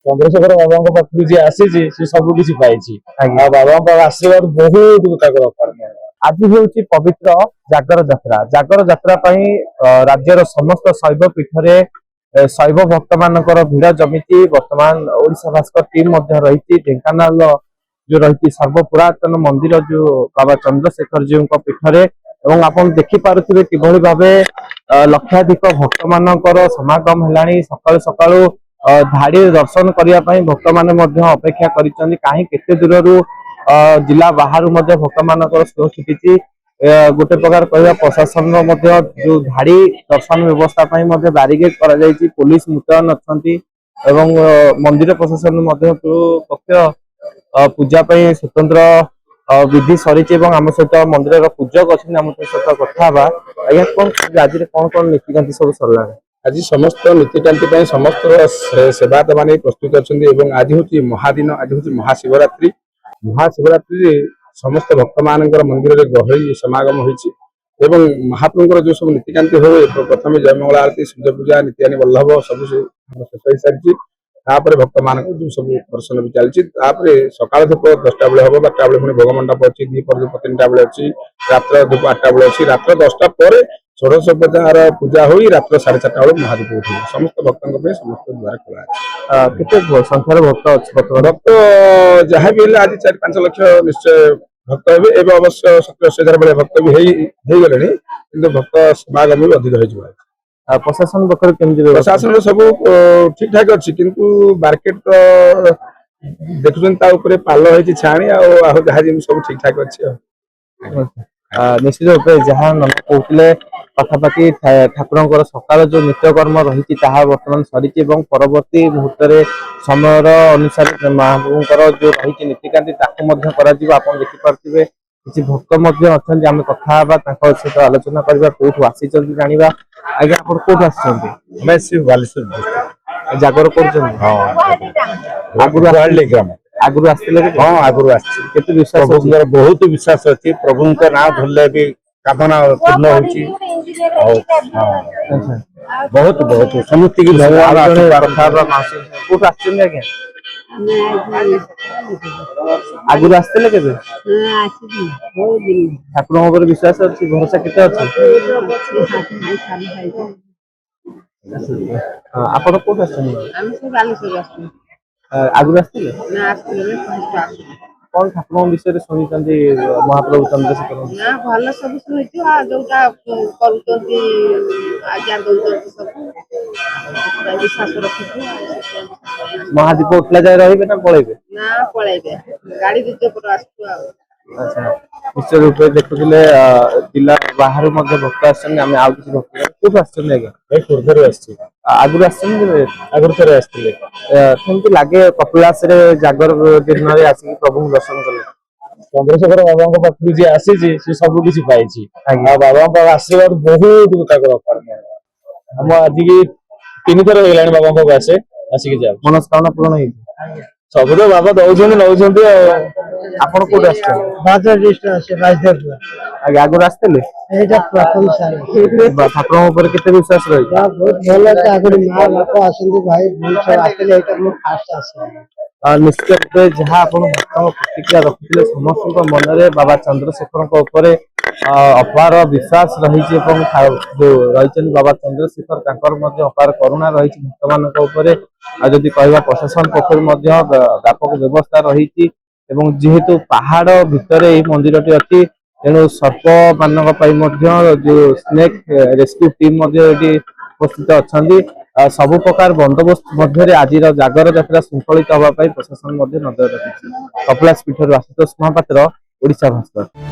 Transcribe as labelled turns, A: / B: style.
A: ଚନ୍ଦ୍ରଶେଖର ବାବାଙ୍କ ପାଖକୁ ଯିଏ ଆସିଛି ସେ ସବୁ କିଛି ପାଇଛି। ଆଉ ବାବାଙ୍କ ଆଶୀର୍ବାଦ ବହୁତ ତାଙ୍କର ଅପାର।
B: ଆଜି ହେଉଛି ପବିତ୍ର ଜାଗର ଯାତ୍ରା। ଜାଗର ଯାତ୍ରା ପାଇଁ ରାଜ୍ୟର ସମସ୍ତ ଶୈବ ପୀଠରେ ଶୈବ ଭକ୍ତ ମାନଙ୍କର ଭିଡ଼ ଜମିଛି। ବର୍ତ୍ତମାନ ଓଡ଼ିଶା ଭାସ୍କର ଟିମ୍ ମଧ୍ୟ ରହିଛି। ଢେଙ୍କାନାଳ जो रही सर्वपुरातन मंदिर जो बाबा चंद्रशेखर जी पीठरे एवं आप देखिपे किभली भाव लक्षाधिक भक्त मानकर समागम है। सका सका धाड़ी दर्शन करने भक्त मैंने अपेक्षा कर दूर जिला बाहर भक्त मान सुख छिटी गोटे प्रकार कह प्रशासन जो धाड़ी दर्शन व्यवस्था बारिकेड कर पुलिस मुतयन अच्छा मंदिर प्रशासन पक्ष पूजा स्वतंत्र विधि सरी आम सहित मंदिर पूजक अच्छे आम सहित कथा आज्ञा कौन आज कौन कौन नीतिकांति सब सरला
C: आज समस्त नीतिकांति समस्त सेवायत मान प्रस्तुत अच्छा। आज हूँ महादिन, आज हूँ महाशिवरात्रि। महाशिवरात्रि समस्त भक्त मान मंदिर गहली समागम होती महाप्रभुर जो सब नीतिकांति हुए प्रथम जयमंगल आरती, सूर्य पूजा, नित्यानि वल्लभ सब शेष हो सारी भक्त मान जो सब दर्शन भी चलती सकाल धूप 10टा बेले हम 12टा बेले पुणी भोग मंडप अच्छी दीपर धूप 3टा बेले अच्छी रात्र धूप 8टा बेले अच्छी रात्र 10टा पर षोडशोपचार पूजा हो रात्र 4:30 बेले महादीप उठे समस्त भक्तों समस्त द्वार खोला
B: केते संख्यार भक्त अच्छे
C: भक्त जहाँ भी आज 4-5 लाख निश्चय भक्त एवं अवश्य 70-80 बेले भक्त भी गले कि भक्त समागम भी अधिक हो।
B: प्रशासन पक्ष
C: प्रशासन सब ठीक ठाक अच्छी किंतु मार्केट तो देखुं पाल है छाणी आज सब ठीक ठाक अच्छी।
B: निश्चित रूप से जहाँ कहते पाखापाखि ठाकुर सकाल जो नित्यकर्म रही बर्तमान सरी परवर्ती मुहूर्त समय अनुसार महाप्रभुर जो रही नीतिकांति आप देखिपे किसी भक्त अच्छा आम कथा सहित आलोचना करवा कौटू आसी जाना। आज्ञा आप कौटू आसर जागर कर आगु आसते
C: हाँ आगु आते
B: विश्वास
C: बहुत विश्वास अच्छी प्रभु ना धरले भी कामना पूर्ण हो बहुत बहुत समस्त की
B: आगु आसते ठाकुर विश्वास अच्छी भरोसा केते आप आगु आसते कौन ठाकुर विषय शुणी महाप्रभु चंद्रशेखर
D: भल सब शुणी जोटा विश्वास रखी
B: महादीप उठला जाए रही ना पलैबे
D: ना पलैबे गाड़ी रिजर्व आसु।
B: अच्छा निश्चित रूप से देखुले जिला बाहर भक्त आम आउ किसी भक्त कौट आगुरी आगुरी लगे कपिलास जागर दिन में आसिक प्रभु दर्शन कले
A: चंद्रशेखर बाबा पाखु जी आसी सब किसी पाई बाबा आशीर्वाद बहुत अपार। हम आज की 3 थर हो बाबा आसे आसिक जा
B: मनस्कामना पूर्ण हो
A: सब तो बाबा दौरान नौ
B: आपड़ कौट आगुरी आसते ठाकुर केते विश्वास रही निश्चित रूप से जहाँ आप प्रतिक्रिया रखिले समस्त मन में बाबा चंद्रशेखर अपार विश्वास रही जो रही बाबा चंद्रशेखर अपार करुणा रही भक्त मान जदि कह प्रशासन पक्ष व्यापक व्यवस्था रही जेहेतु पहाड़ भितर मंदिर टी अच्छी तेणु सर्प मान जो स्नेक रेस्क्यू टीम उपस्थित अच्छा सबु प्रकार बंदोबस्त मध्य आज जागर यात्रा श्रृंखलित होगापी प्रशासन नजर रखी। कपिलास पीठर आशुतोष महापात्र, ओडिशा भास्कर।